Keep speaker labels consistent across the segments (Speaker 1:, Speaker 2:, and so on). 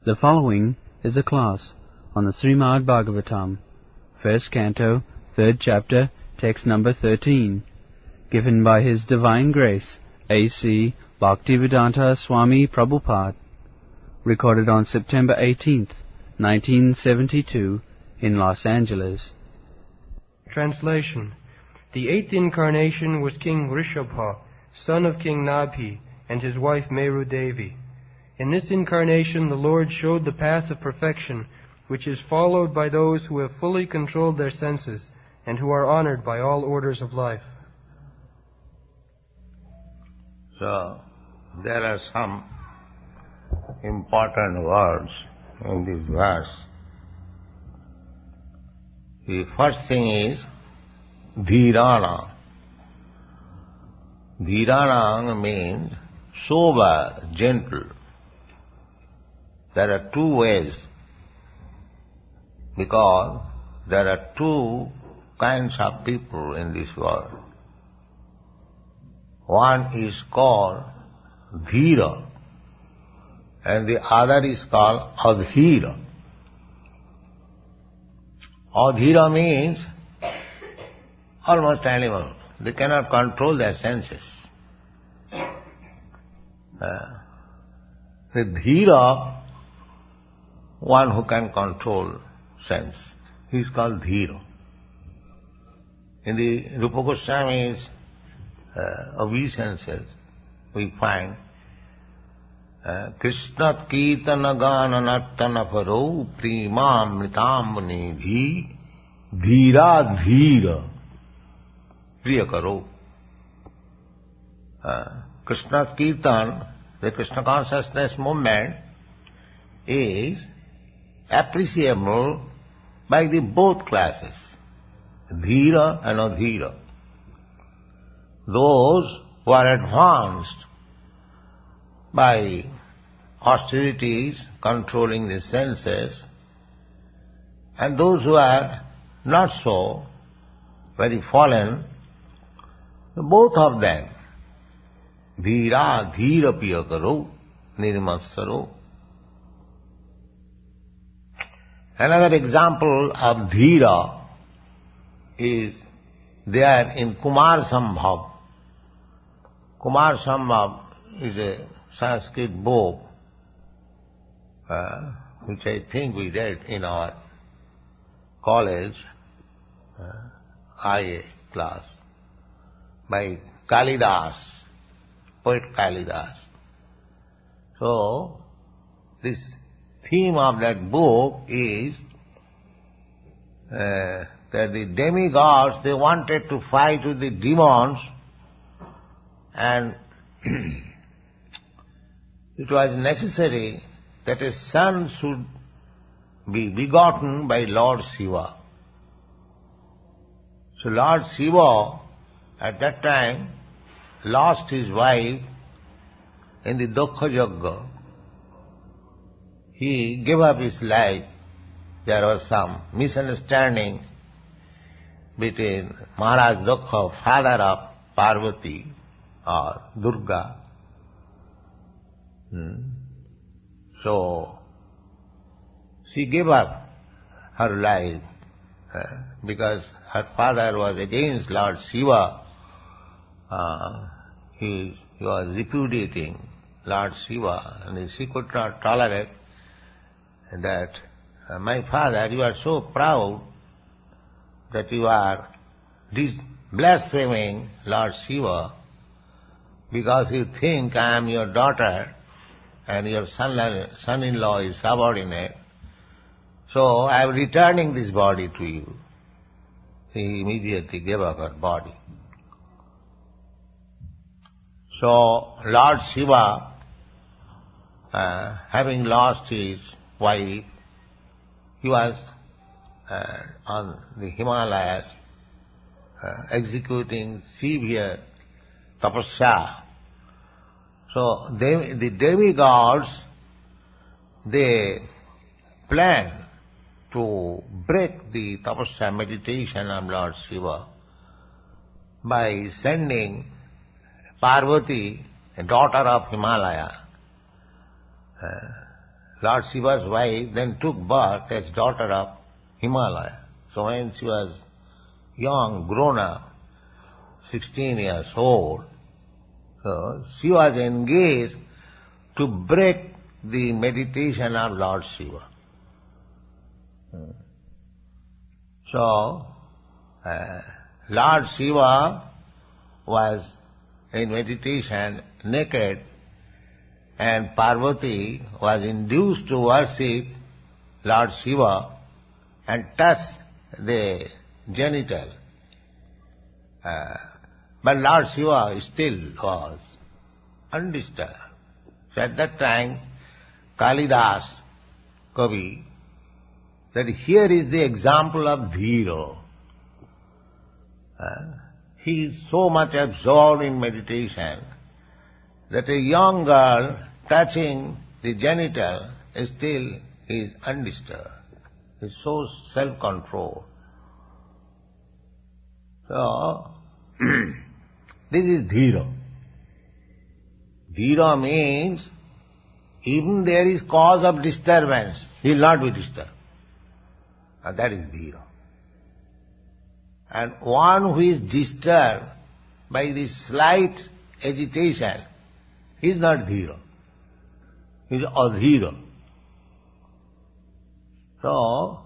Speaker 1: The following is a class on the Śrīmad-Bhāgvatam, first canto, third chapter, text number 13, given by His Divine Grace, A.C. Bhaktivedanta Swami Prabhupada, recorded on September 18th, 1972, in Los Angeles.
Speaker 2: Translation. The eighth incarnation was King Rishabha, son of King Nabhi, and his wife Meru Devi. In this incarnation the Lord showed the path of perfection, which is followed by those who have fully controlled their senses and who are honored by all orders of life.
Speaker 3: So, there are some important words in this verse. The first thing is dhirana. Dhirana means sober, gentle. There are two ways, because there are two kinds of people in this world. One is called dhira and the other is called adhira. Adhira means almost animal. They cannot control their senses. The dhira, one who can control sense, he is called dhira. In the Rupa Goswami's obeisances, we find Krishna Kirtana Gana Nartana Paro Primam Mritam Nidhi Dhira Dhira Priya Karo. Krishna Kirtan, the Krishna consciousness movement, is appreciable by the both classes, dhira and adhira. Those who are advanced by austerities, controlling the senses, and those who are not so, very fallen, both of them, dhira dhira piyakaro nirmassaro. Another example of dhira is there in Kumar Sambhav. Kumar Sambhav is a Sanskrit book which I think we read in our college IA class by Kalidas, poet Kalidas. So, this theme of that book is that the demigods, they wanted to fight with the demons, and it was necessary that a son should be begotten by Lord Shiva. So Lord Shiva at that time lost his wife in the Dukkha Yagga. He gave up his life. There was some misunderstanding between Maharaj Dukkha, father of Parvati or Durga. So she gave up her life because her father was against Lord Shiva. He was repudiating Lord Shiva, and she could not tolerate that, my father, you are so proud that you are blaspheming Lord Shiva because you think I am your daughter and your son-in-law is subordinate. So I am returning this body to you. He immediately gave up her body. So Lord Shiva, having lost his wife, he was on the Himalayas executing severe tapasya. So the demigods, they planned to break the tapasya meditation of Lord Shiva by sending Parvati, a daughter of Himalaya, Lord Shiva's wife then took birth as daughter of Himalaya. So when she was young, grown up, 16 years old, so she was engaged to break the meditation of Lord Shiva. So, Lord Shiva was in meditation naked, and Parvati was induced to worship Lord Shiva and touch the genital. But Lord Shiva still was undisturbed. So at that time, Kalidas, Kavi, that here is the example of Dhiro. He is so much absorbed in meditation that a young girl touching the genital still is undisturbed. He is so self-controlled. So, this is Dhiro. Dhiro means even there is cause of disturbance, he will not be disturbed. And that is Dhiro. And one who is disturbed by the slight agitation, he is not Dhiro. He is Adhiro. So,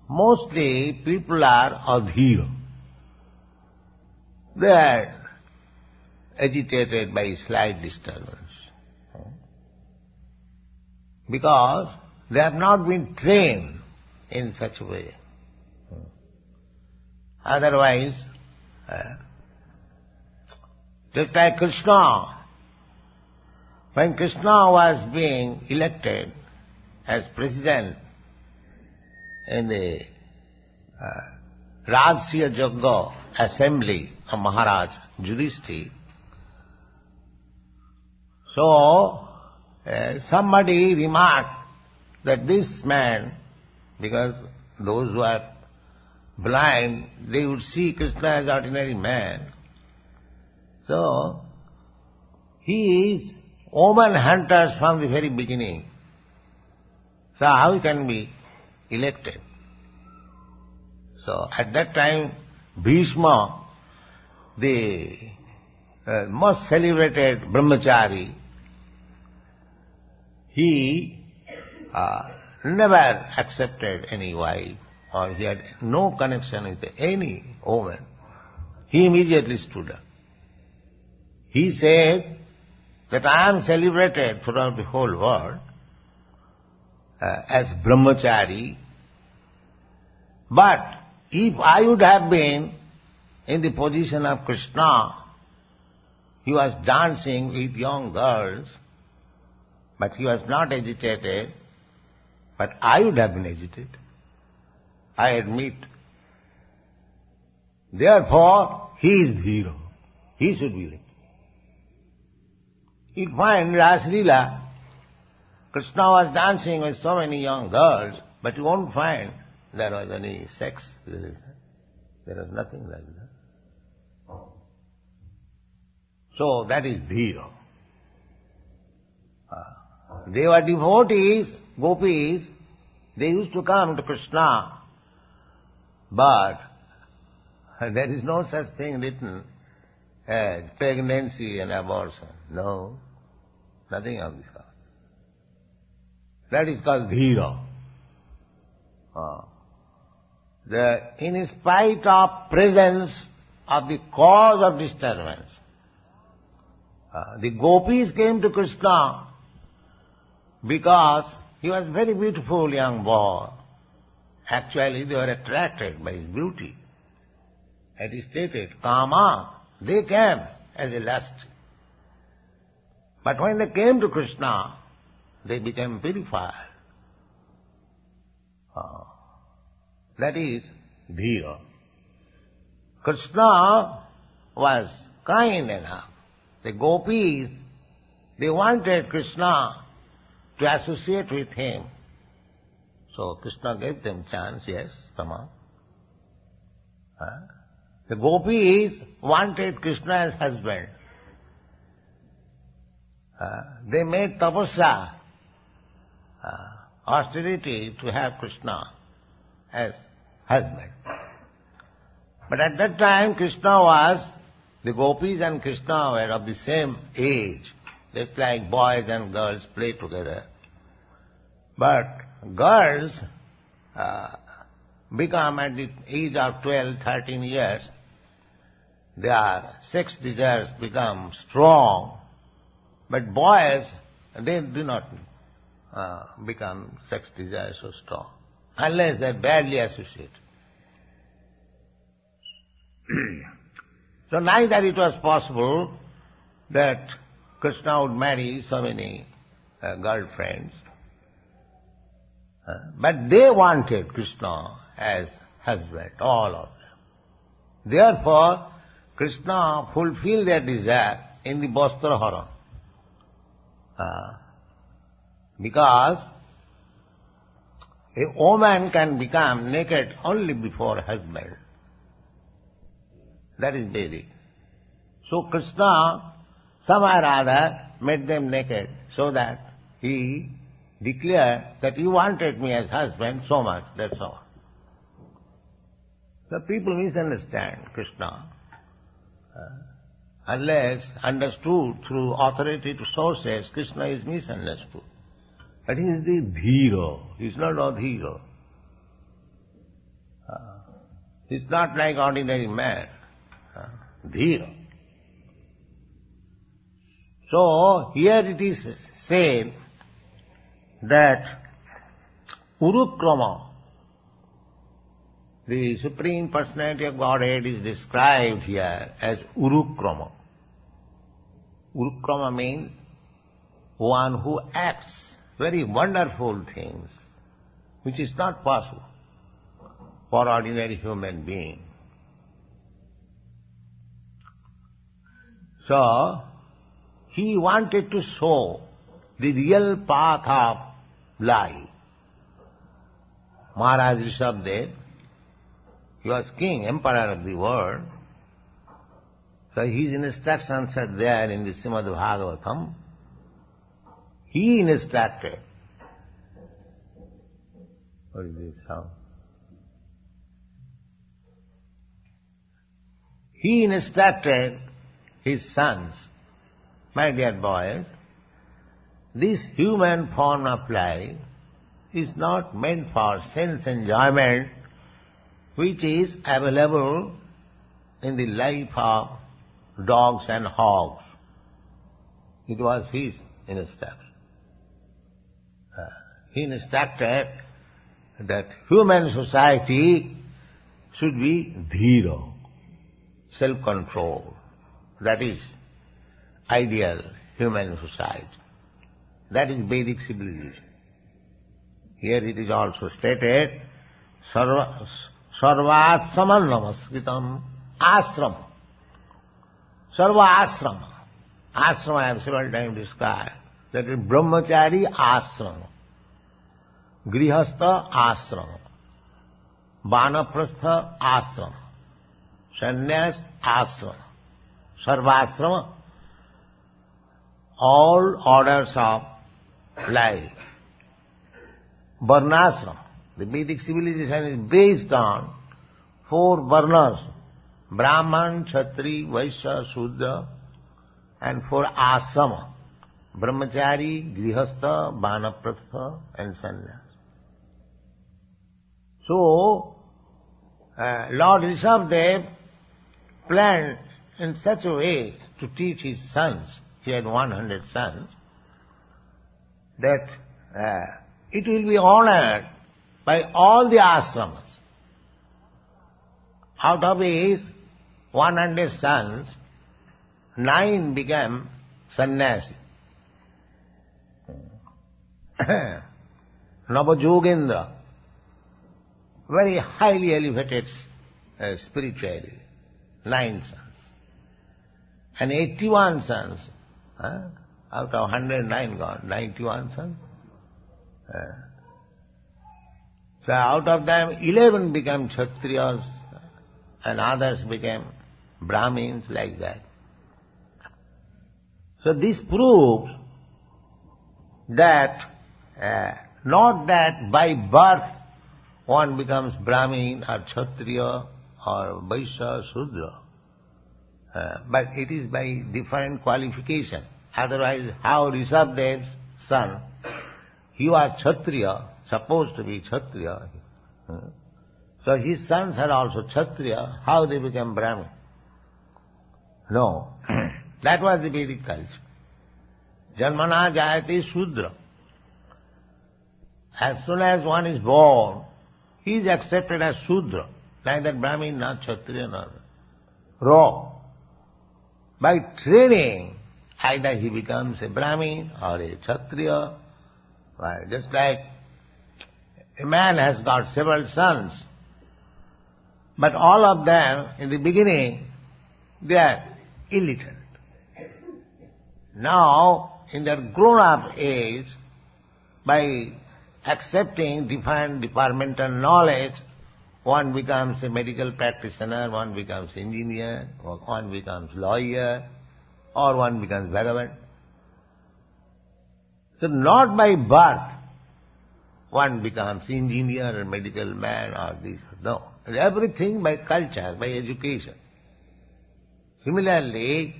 Speaker 3: mostly people are Adhiro. They are agitated by slight disturbance. Because they have not been trained in such a way. Otherwise, just like Krishna, when Krishna was being elected as president in the Rajsya Yajna assembly of Maharaj Yudhishthira, so somebody remarked that this man, because those who are blind, they would see Krishna as ordinary man. So, he is woman hunters from the very beginning. So how he can be elected? So at that time, Bhishma, the most celebrated brahmachari, he never accepted any wife, or he had no connection with any woman. He immediately stood up. He said that I am celebrated throughout the whole world as brahmachari, but if I would have been in the position of Krishna, he was dancing with young girls, but he was not agitated, but I would have been agitated. I admit. Therefore, he is Dhiro. He should be elected. You find Raslila, Krishna was dancing with so many young girls, but you won't find there was any sex. There was nothing like that. So that is Dhiro. They were devotees, gopis, they used to come to Krishna, but there is no such thing written as pregnancy and abortion. No, nothing of this sort. That is called Dhiro. In spite of presence of the cause of disturbance, the gopis came to Krishna because he was a very beautiful young boy. Actually, they were attracted by his beauty. It is stated, Kama, they came as a lust. But when they came to Krishna, they became purified. That is Dhira. Krishna was kind enough. The gopis, they wanted Krishna to associate with him. So Krishna gave them chance, yes, come on. The gopis wanted Krishna as husband. They made tapasya austerity to have Krishna as husband. But at that time the gopis and Krishna were of the same age, just like boys and girls play together. But girls become at the age of 12, 13 years, their sex desires become strong, but boys, they do not become sex desires so strong, unless they are badly associated. So neither it was possible that Krishna would marry so many girlfriends, but they wanted Krishna as husband, all of them. Therefore, Krishna fulfilled their desire in the Vastraharan. Because a woman can become naked only before her husband. That is Vedic. So Krishna, somehow or other, made them naked so that he declared that he wanted me as husband so much, that's all. The people misunderstand Krishna. Unless understood through authoritative sources, Krishna is misunderstood. But he is the dhira. He is not a dhira. He is not like ordinary man. Dhira. So here it is said that Urukrama, the Supreme Personality of Godhead, is described here as Urukrama. Urukrama means one who acts very wonderful things, which is not possible for ordinary human being. So, he wanted to show the real path of life. Maharaj Rishabdev, he was king, emperor of the world. So his instructions are there in the Śrīmad-Bhāgvatam. He instructed. What is this sound? He instructed his sons, my dear boys, this human form of life is not meant for sense enjoyment, which is available in the life of dogs and hogs. It was his instruction. He instructed that human society should be dhira, self-control. That is ideal human society. That is Vedic civilization. Here it is also stated, sarvasrama namaskritam asrama. Sarva asrama. Asrama I have several times described. That is brahmachari asrama, grihastha asrama, vanaprastha asrama, sannyas asrama, sarvasrama, all orders of life. Varnasrama. The Vedic civilization is based on 4 varnas: Brahman, Kshatri, Vaishya, Shudra, and 4 asrama: Brahmachari, Grihastha, Vanaprastha, and Sannyas. So, Lord Rishabdev planned in such a way to teach his sons, he had 100 sons, that it will be honored by all the ashramas. Out of his 100 sons, 9 became sannyasi. Navajogendra, very highly elevated spiritually, 9 sons. And 81 sons, out of 109 gone, 91 sons. So out of them, 11 became Kshatriyas and others became Brahmins, like that. So this proves that Not that by birth one becomes Brahmin or Kshatriya or Vaishya, Shudra. But it is by different qualification. Otherwise, how Rishabhadev's son, he was Kshatriya, supposed to be Kshatriya. So his sons are also Kshatriya. How they became Brahmin? No. That was the Vedic culture. Janmana jayate Shudra. As soon as one is born, he is accepted as Shudra, neither Brahmin nor Kshatriya nor Raw. By training, either he becomes a Brahmin or a Kshatriya. Just like a man has got several sons, but all of them, in the beginning, they are illiterate. Now, in their grown-up age, by accepting different departmental knowledge, one becomes a medical practitioner, one becomes engineer, or one becomes lawyer, or one becomes Bhagavad. So not by birth one becomes engineer or medical man or this. No. Everything by culture, by education. Similarly,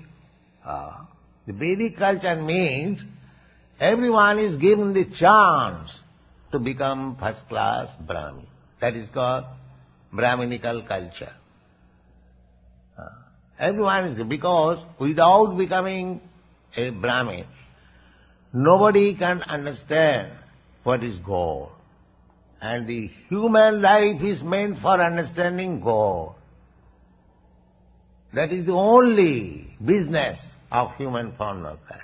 Speaker 3: the Vedic culture means everyone is given the chance to become first-class Brahmin. That is called Brahminical culture. Everyone is, because without becoming a Brahmin, nobody can understand what is God. And the human life is meant for understanding God. That is the only business of human form of life.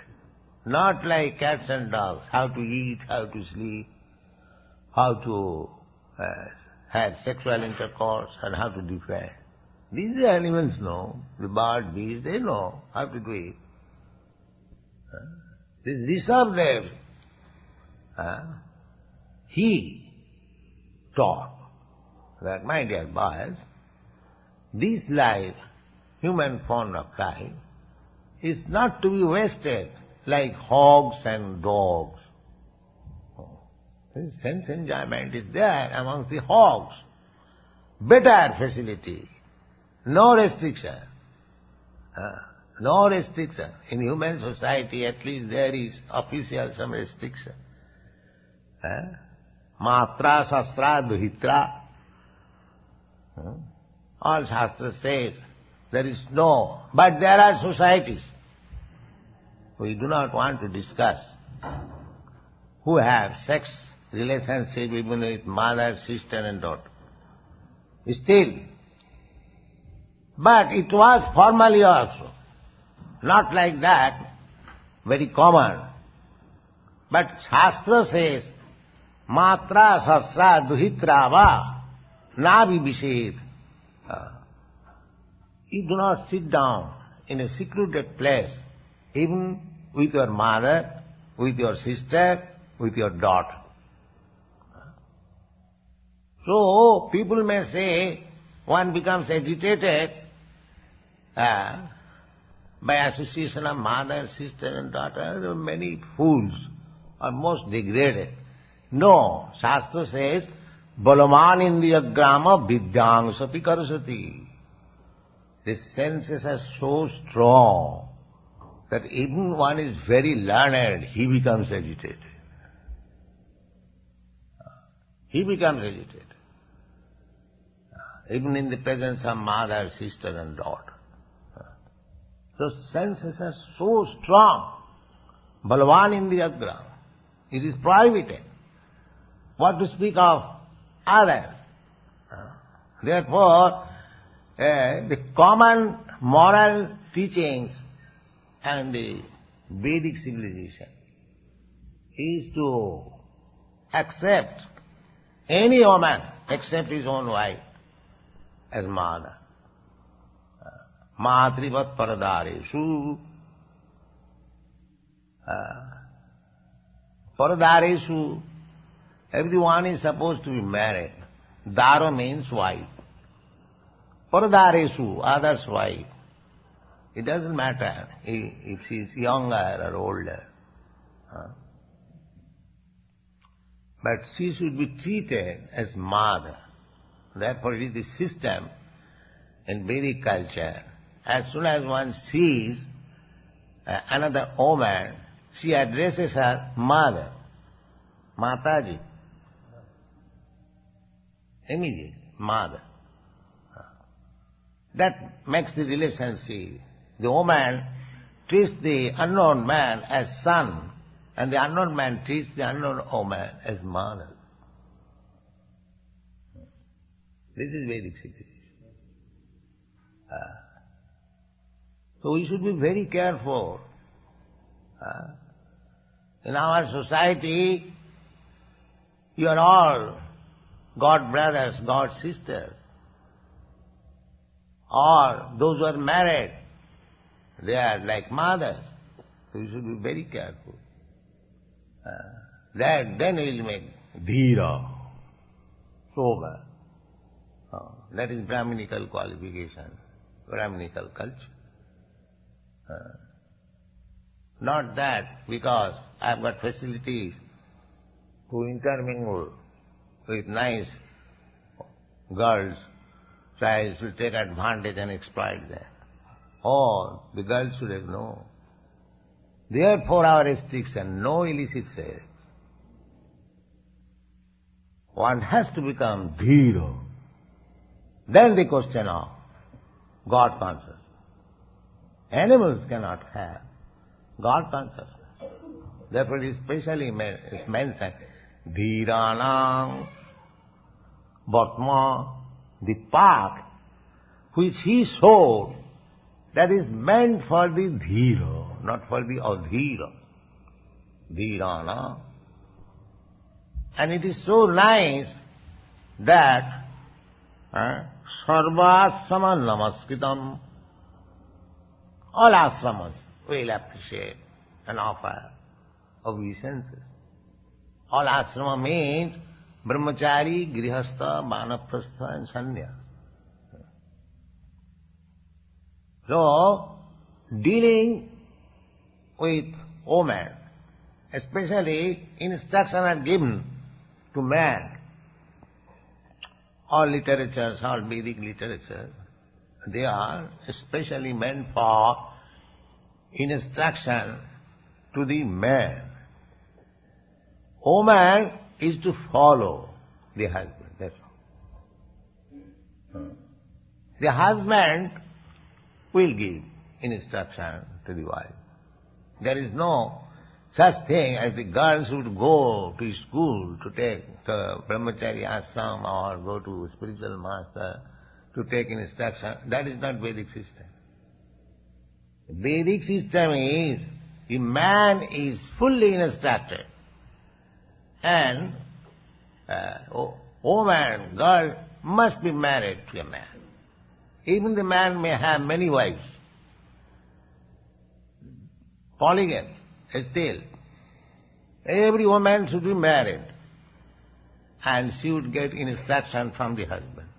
Speaker 3: Not like cats and dogs, how to eat, how to sleep, how to have sexual intercourse, and how to defend. These the animals know, the bird, bees, they know how to do it. This Rishabhadev, he taught that, my dear boys, this life, human form of life, is not to be wasted like hogs and dogs. Sense enjoyment is there amongst the hogs. Better facility. No restriction. No restriction. In human society, at least there is official some restriction. Matra, sastra, duhitra. All Shastra says there is no. But there are societies. We do not want to discuss who have sex relationship even with mother, sister and daughter. Still. But it was formally also. Not like that, very common. But Shastra says, Matra sasra duhitra va navi vished. You do not sit down in a secluded place, even with your mother, with your sister, with your daughter. So, people may say, one becomes agitated by association of mother, sister and daughter. There are many fools are most degraded. No, Shastra says, Balaman indiya grama vidyang sapi karasati. The senses are so strong that even one is very learned, he becomes agitated. He becomes agitated. Even in the presence of mother, sister and daughter. So senses are so strong. Balavan indiyagram. It is prohibited. What to speak of others? Therefore, the common moral teachings and the Vedic civilization is to accept any woman except his own wife as mother. Matrivat paradareshu. Paradareshu. Everyone is supposed to be married. Daro means wife. Paradareshu, other's wife. It doesn't matter if she is younger or older. but she should be treated as mother. Therefore it is the system in Vedic culture. As soon as one sees another woman, she addresses her mother, Mataji. Immediately, mother. That makes the relationship. The woman treats the unknown man as son, and the unknown man treats the unknown woman as mother. This is Vedic situation. So we should be very careful. In our society, you are all God brothers, God sisters. Or those who are married, they are like mothers. So you should be very careful. Then we will make dhira, sober. That is Brahminical qualification, Brahminical culture. Not that because I have got facilities to intermingle with nice girls, so I should take advantage and exploit them. Or the girls should have known. Therefore our restriction, no illicit sex. One has to become dhira. Then the question of God consciousness. Animals cannot have God consciousness. Therefore it is specially mentioned, dhiranam bhatma, the path which he showed, that is meant for the dhira, not for the adhira. Dhirana. And it is so nice that sarvasrama namaskritam, all ashramas will appreciate and offer obeisances. All ashrama means brahmachari, grihastha, vanaprastha and sanya. So, dealing with women, especially instructions are given to man. All literatures, all Vedic literature, they are especially meant for instruction to the man. Woman is to follow the husband, that's all. The husband will give instruction to the wife. There is no such thing as the girls would go to school to take the brahmachari ashram or go to spiritual master to take instruction. That is not Vedic system. The Vedic system is the man is fully instructed and woman, girl must be married to a man. Even the man may have many wives. Polygamy, still. Every woman should be married and she would get instruction from the husband.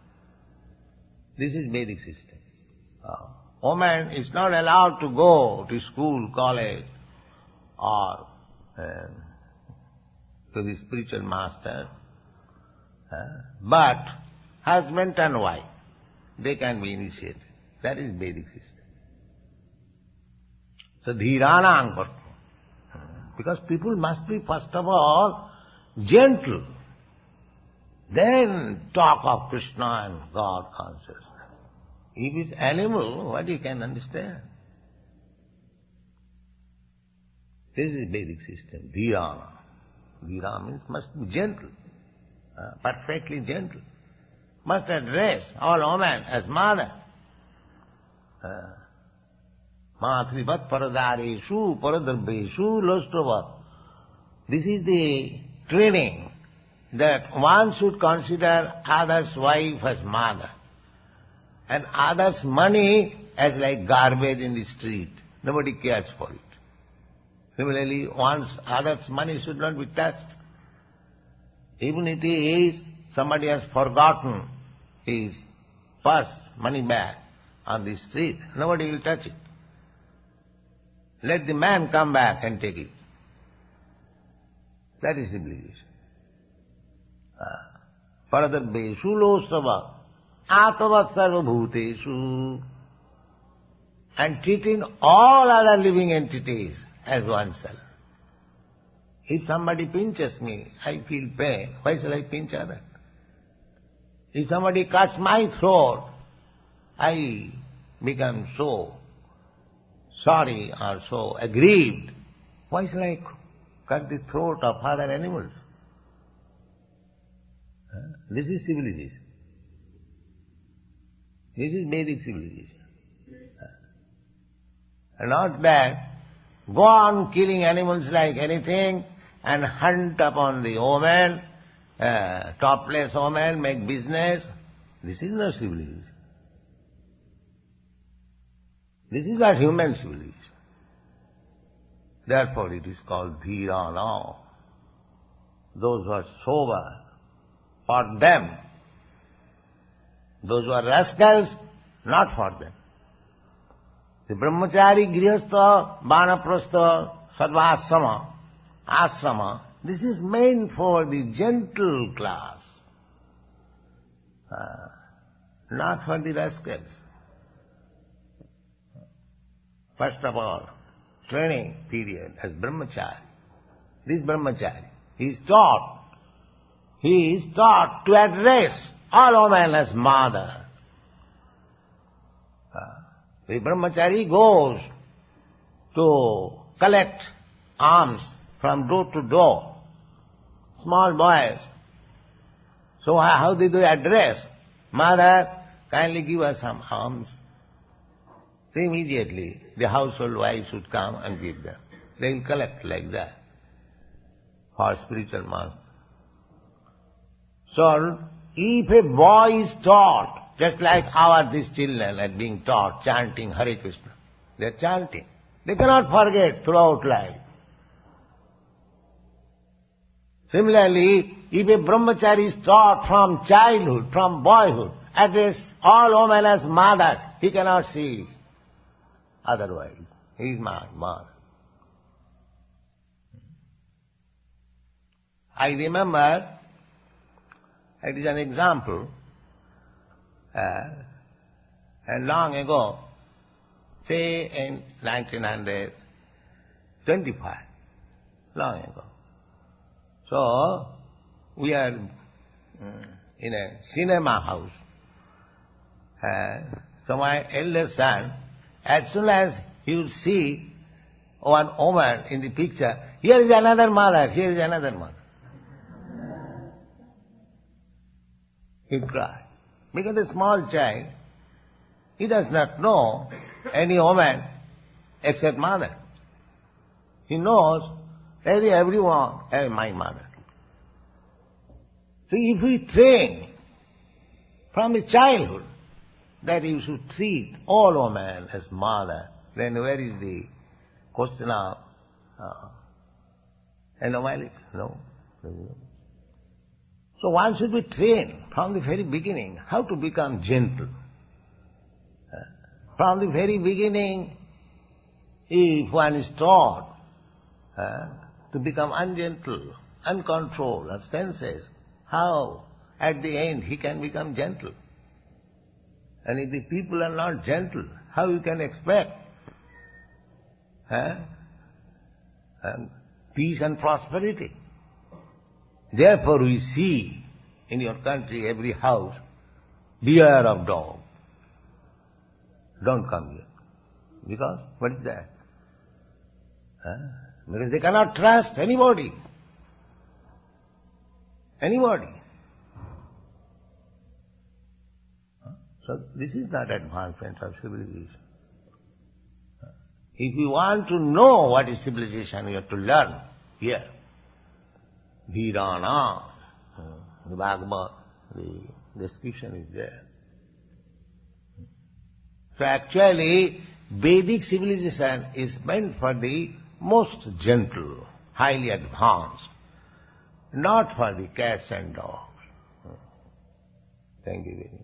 Speaker 3: This is Vedic system. Woman is not allowed to go to school, college or to the spiritual master, but husband and wife, they can be initiated. That is Vedic system. So dhirana ankarta. Because people must be first of all gentle. Then talk of Krishna and God consciousness. If it's animal, what you can understand? This is Vedic system, dhyana. Dhyana means must be gentle, perfectly gentle. Must address all women as mother. Matrivat paradareshu paradarbeshu lostravat. This is the training that one should consider others' wife as mother and others' money as like garbage in the street. Nobody cares for it. Similarly, others' money should not be touched. Even if it is somebody has forgotten his purse, money bag on the street, nobody will touch it. Let the man come back and take it. That is civilization. Paradarbeshu losava atavat sarva bhuteshu, and treating all other living entities as oneself. If somebody pinches me, I feel pain. Why shall I pinch others? If somebody cuts my throat, I become so sorry or so aggrieved. Why shall I cut the throat of other animals? This is civilization. This is Vedic civilization. Not that go on killing animals like anything and hunt upon the woman, topless woman, make business. This is not civilization. This is not human civilization. Therefore it is called dhirana. Those who are sober, for them. Those who are rascals, not for them. The brahmachari, grihastha, vanaprastha, asrama, this is meant for the gentle class, not for the rascals. First of all, training period as brahmachari. This brahmachari, he is taught to address all women as mother. The brahmachari goes to collect alms from door to door. Small boys. So how did they address? Mother, kindly give us some alms. So immediately the household wives would come and give them. They will collect like that for spiritual master. So if a boy is taught, just like these children are being taught, chanting Hare Krishna. They are chanting. They cannot forget throughout life. Similarly, if a brahmachari is taught from childhood, from boyhood, address all women as mother, he cannot see otherwise. He is my mother. I remember, it is an example, and long ago, say in 1925, long ago. So, we are in a cinema house. So my eldest son, as soon as he would see one woman in the picture, here is another mother, here is another mother. He'd cry. Because a small child, he does not know any woman except mother. He knows everyone as my mother. So if we train from a childhood that you should treat all women as mother, then where is the question of anomaly? No. So one should be trained from the very beginning how to become gentle. From the very beginning, if one is taught to become ungentle, uncontrolled of senses, how at the end he can become gentle? And if the people are not gentle, how you can expect peace and prosperity? Therefore we see in your country, every house, beware of dog. Don't come here. Because, what is that? Because they cannot trust anybody. Anybody. So this is not advancement of civilization. If you want to know what is civilization, you have to learn here. Dhirana, the Bhagavad, the description is there. So actually, Vedic civilization is meant for the most gentle, highly advanced, not for the cats and dogs. Thank you very much.